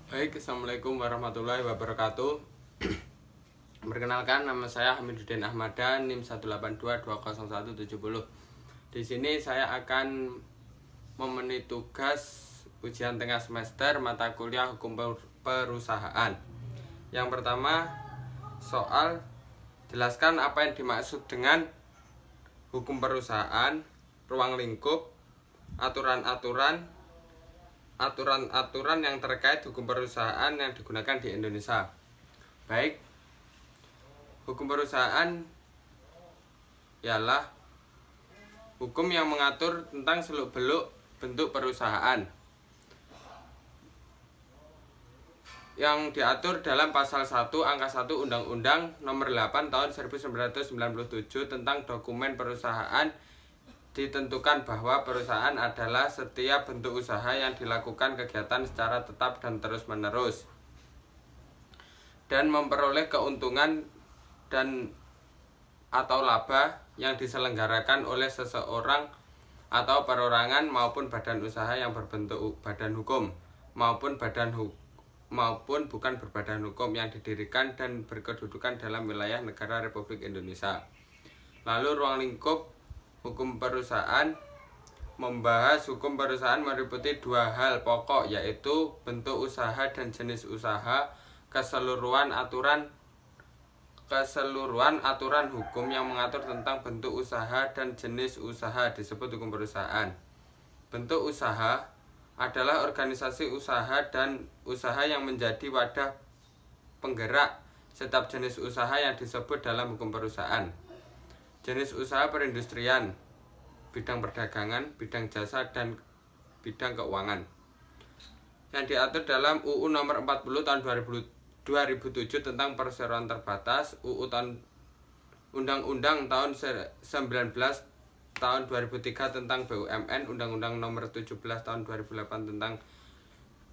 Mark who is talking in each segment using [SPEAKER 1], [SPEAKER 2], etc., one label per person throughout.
[SPEAKER 1] Baik, Assalamualaikum warahmatullahi wabarakatuh. Perkenalkan, nama saya Hamiduddin Ahmadan, NIM 1822017. Di sini saya akan memenuhi tugas ujian tengah semester mata kuliah hukum perusahaan. Yang pertama, soal jelaskan apa yang dimaksud dengan hukum perusahaan, ruang lingkup, aturan-aturan yang terkait hukum perusahaan yang digunakan di Indonesia. Baik, hukum perusahaan ialah hukum yang mengatur tentang seluk-beluk bentuk perusahaan yang diatur dalam pasal 1 angka 1 Undang-Undang Nomor 8 Tahun 1997 tentang dokumen perusahaan. Ditentukan bahwa perusahaan adalah setiap bentuk usaha yang dilakukan kegiatan secara tetap dan terus-menerus dan memperoleh keuntungan dan atau laba yang diselenggarakan oleh seseorang atau perorangan maupun badan usaha yang berbentuk badan hukum maupun bukan berbadan hukum yang didirikan dan berkedudukan dalam wilayah negara Republik Indonesia. Lalu ruang lingkup hukum perusahaan membahas hukum perusahaan meliputi dua hal pokok, yaitu bentuk usaha dan jenis usaha, keseluruhan aturan hukum yang mengatur tentang bentuk usaha dan jenis usaha disebut hukum perusahaan. Bentuk usaha adalah organisasi usaha dan usaha yang menjadi wadah penggerak setiap jenis usaha yang disebut dalam hukum perusahaan. Jenis usaha perindustrian, bidang perdagangan, bidang jasa, dan bidang keuangan yang diatur dalam UU Nomor 40 Tahun 2007 tentang perseroan terbatas, Undang-Undang Tahun 19 Tahun 2003 tentang BUMN, Undang-Undang Nomor 17 Tahun 2008 tentang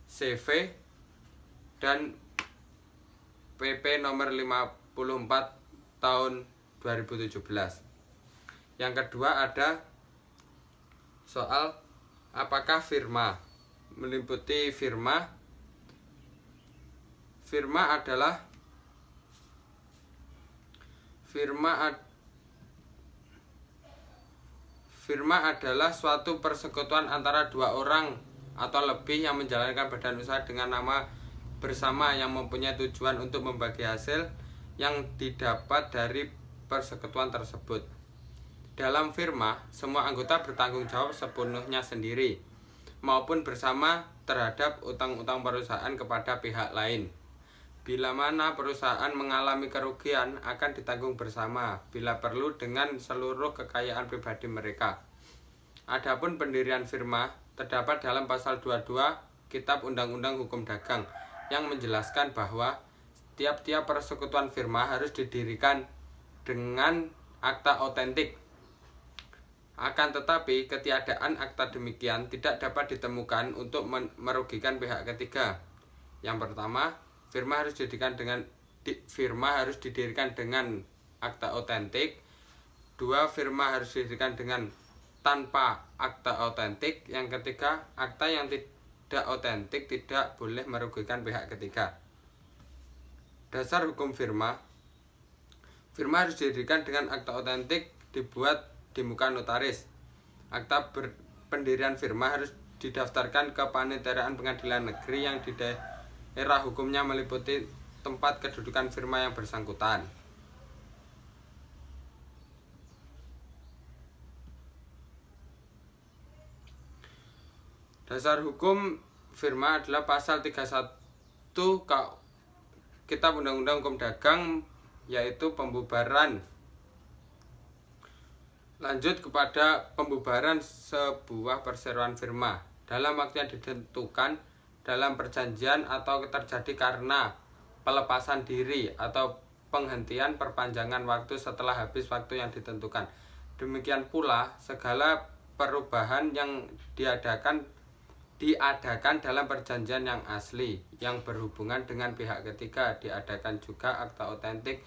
[SPEAKER 1] CV, dan PP Nomor 54 Tahun 2017. Yang kedua ada soal apakah firma. Meliputi firma adalah suatu persekutuan antara dua orang atau lebih yang menjalankan badan usaha dengan nama bersama yang mempunyai tujuan untuk membagi hasil yang didapat dari persekutuan tersebut. Dalam firma, semua anggota bertanggung jawab sepenuhnya sendiri maupun bersama terhadap utang-utang perusahaan kepada pihak lain. Bila mana perusahaan mengalami kerugian akan ditanggung bersama bila perlu dengan seluruh kekayaan pribadi mereka. Adapun pendirian firma terdapat dalam pasal 22 Kitab Undang-Undang Hukum Dagang yang menjelaskan bahwa tiap-tiap persekutuan firma harus didirikan dengan akta otentik. Akan tetapi, ketiadaan akta demikian tidak dapat ditemukan untuk merugikan pihak ketiga. Yang pertama, firma harus didirikan dengan akta otentik. Dua, firma harus didirikan dengan tanpa akta otentik. Yang ketiga, akta yang tidak otentik tidak boleh merugikan pihak ketiga. Dasar hukum firma harus didirikan dengan akta otentik dibuat di muka notaris. Akta pendirian firma harus didaftarkan ke Panitiaraan Pengadilan Negeri yang di daerah hukumnya meliputi tempat kedudukan firma yang bersangkutan. Dasar hukum firma adalah pasal 31 Kitab Undang-Undang Hukum Dagang, yaitu pembubaran. Lanjut kepada pembubaran sebuah perseroan firma dalam waktu yang ditentukan dalam perjanjian atau terjadi karena pelepasan diri atau penghentian perpanjangan waktu setelah habis waktu yang ditentukan. Demikian pula segala perubahan yang diadakan dalam perjanjian yang asli yang berhubungan dengan pihak ketiga diadakan juga akta otentik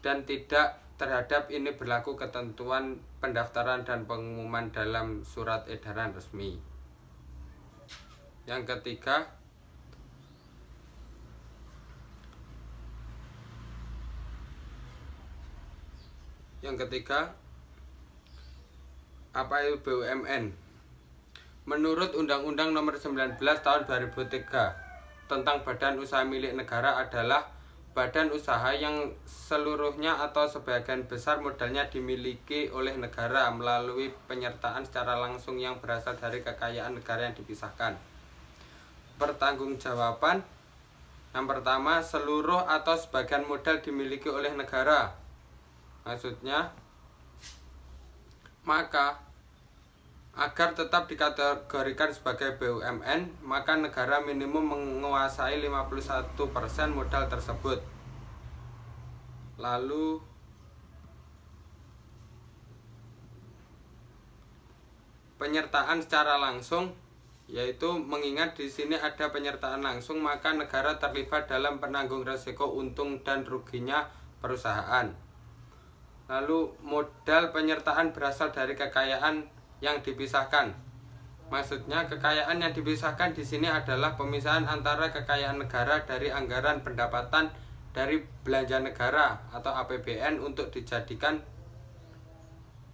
[SPEAKER 1] dan tidak terhadap ini berlaku ketentuan pendaftaran dan pengumuman dalam surat edaran resmi. Yang ketiga, Yang ketiga, apa itu BUMN? Menurut Undang-Undang Nomor 19 Tahun 2003 tentang Badan Usaha Milik Negara adalah badan usaha yang seluruhnya atau sebagian besar modalnya dimiliki oleh negara melalui penyertaan secara langsung yang berasal dari kekayaan negara yang dipisahkan. Pertanggungjawaban yang pertama, seluruh atau sebagian modal dimiliki oleh negara. Maksudnya, maka agar tetap dikategorikan sebagai BUMN, maka negara minimum menguasai 51% modal tersebut. Lalu penyertaan secara langsung, yaitu mengingat di sini ada penyertaan langsung, maka negara terlibat dalam penanggung resiko untung dan ruginya perusahaan. Lalu modal penyertaan berasal dari kekayaan yang dipisahkan. Maksudnya kekayaan yang dipisahkan di sini adalah pemisahan antara kekayaan negara dari anggaran pendapatan dari belanja negara atau APBN untuk dijadikan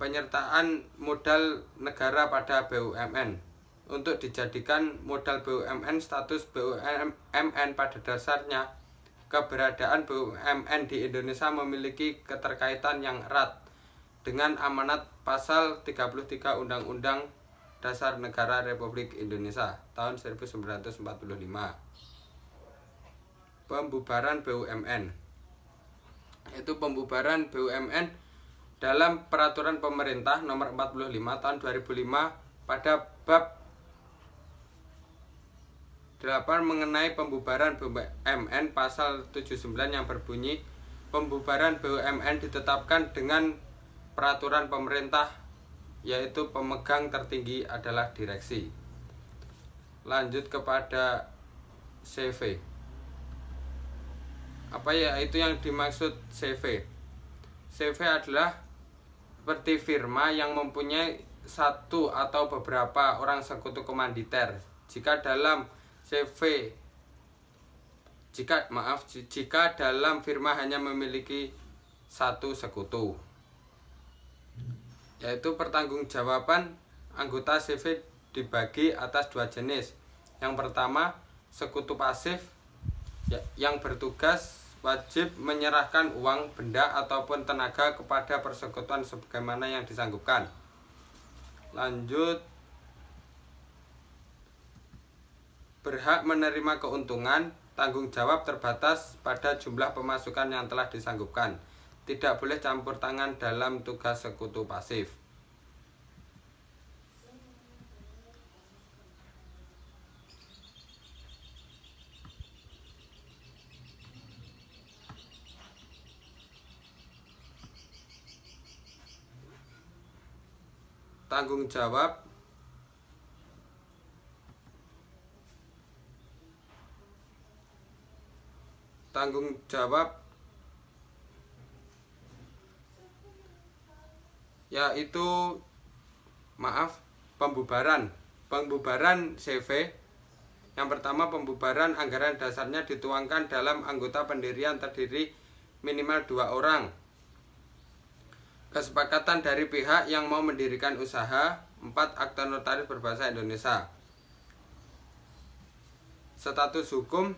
[SPEAKER 1] penyertaan modal negara pada BUMN. Untuk dijadikan modal BUMN, status BUMN pada dasarnya keberadaan BUMN di Indonesia memiliki keterkaitan yang erat dengan amanat pasal 33 Undang-Undang Dasar Negara Republik Indonesia tahun 1945. Pembubaran BUMN, yaitu pembubaran BUMN dalam Peraturan Pemerintah Nomor 45 Tahun 2005 pada bab 8 mengenai pembubaran BUMN pasal 79 yang berbunyi, pembubaran BUMN ditetapkan dengan peraturan pemerintah, yaitu pemegang tertinggi adalah direksi. Lanjut kepada CV. Apa ya itu yang dimaksud CV? CV adalah seperti firma yang mempunyai satu atau beberapa orang sekutu komanditer. Jika dalam dalam firma hanya memiliki satu sekutu. Yaitu pertanggungjawaban anggota CV dibagi atas dua jenis. Yang pertama, sekutu pasif yang bertugas wajib menyerahkan uang, benda, ataupun tenaga kepada persekutuan sebagaimana yang disanggupkan. Lanjut, berhak menerima keuntungan, tanggung jawab terbatas pada jumlah pemasukan yang telah disanggupkan. Tidak boleh campur tangan dalam tugas sekutu pasif. Tanggung jawab yaitu pembubaran CV. Yang pertama, pembubaran anggaran dasarnya dituangkan dalam anggota pendirian terdiri minimal 2 orang. Kesepakatan dari pihak yang mau mendirikan usaha. 4. Akta notaris berbahasa Indonesia. Status hukum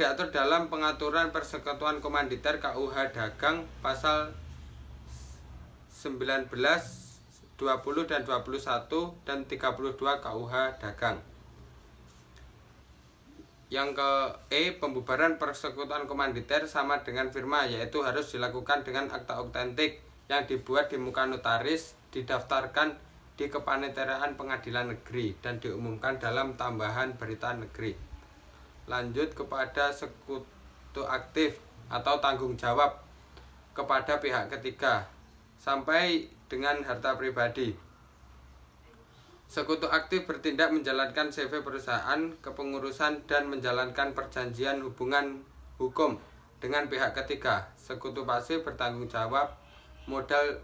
[SPEAKER 1] diatur dalam Pengaturan Persekutuan Komanditer KUH Dagang pasal 19, 20 dan 21 dan 32 KUH Dagang. Yang pembubaran persekutuan komanditer sama dengan firma, yaitu harus dilakukan dengan akta autentik yang dibuat di muka notaris, didaftarkan di Kepaniteraan Pengadilan Negeri dan diumumkan dalam tambahan berita negeri. Lanjut kepada sekutu aktif atau tanggung jawab kepada pihak ketiga sampai dengan harta pribadi. Sekutu aktif bertindak menjalankan CV perusahaan, kepengurusan, dan menjalankan perjanjian hubungan hukum dengan pihak ketiga. Sekutu pasif bertanggung jawab modal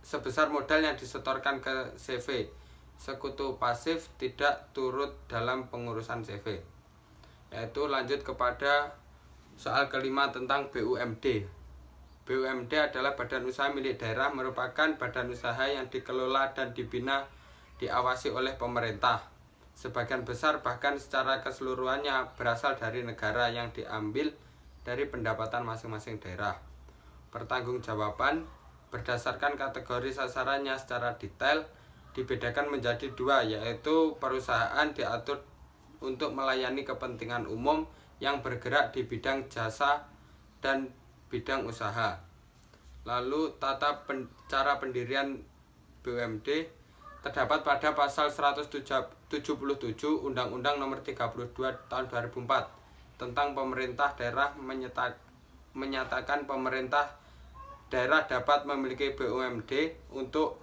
[SPEAKER 1] sebesar modal yang disetorkan ke CV. Sekutu pasif tidak turut dalam pengurusan CV. Yaitu lanjut kepada soal kelima tentang BUMD. BUMD adalah badan usaha milik daerah, merupakan badan usaha yang dikelola dan dibina, diawasi oleh pemerintah. Sebagian besar bahkan secara keseluruhannya berasal dari negara yang diambil dari pendapatan masing-masing daerah. Pertanggungjawaban berdasarkan kategori sasarannya secara detail dibedakan menjadi dua, yaitu perusahaan diatur untuk melayani kepentingan umum yang bergerak di bidang jasa dan bidang usaha. Lalu cara pendirian BUMD terdapat pada pasal 177 Undang-Undang Nomor 32 Tahun 2004 tentang pemerintah daerah, menyatakan pemerintah daerah dapat memiliki BUMD untuk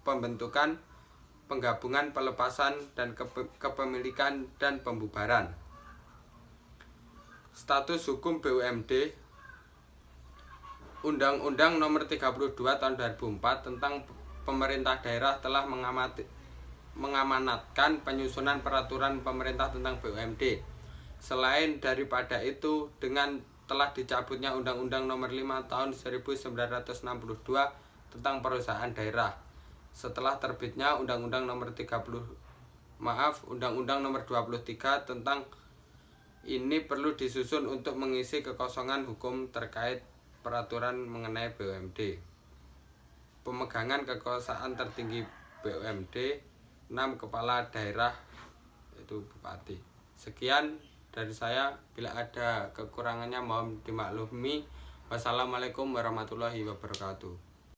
[SPEAKER 1] pembentukan, penggabungan, pelepasan, dan kepemilikan dan pembubaran. Status hukum BUMD. Undang-Undang Nomor 32 Tahun 2004 tentang pemerintah daerah telah mengamanatkan penyusunan peraturan pemerintah tentang BUMD. Selain daripada itu, dengan telah dicabutnya Undang-Undang Nomor 5 Tahun 1962 tentang perusahaan daerah. Setelah terbitnya Undang-Undang Nomor 23 tentang ini perlu disusun untuk mengisi kekosongan hukum terkait peraturan mengenai BUMD. Pemegangan kekuasaan tertinggi BUMD 6 kepala daerah, yaitu bupati. Sekian dari saya, bila ada kekurangannya mohon dimaklumi. Wassalamualaikum warahmatullahi wabarakatuh.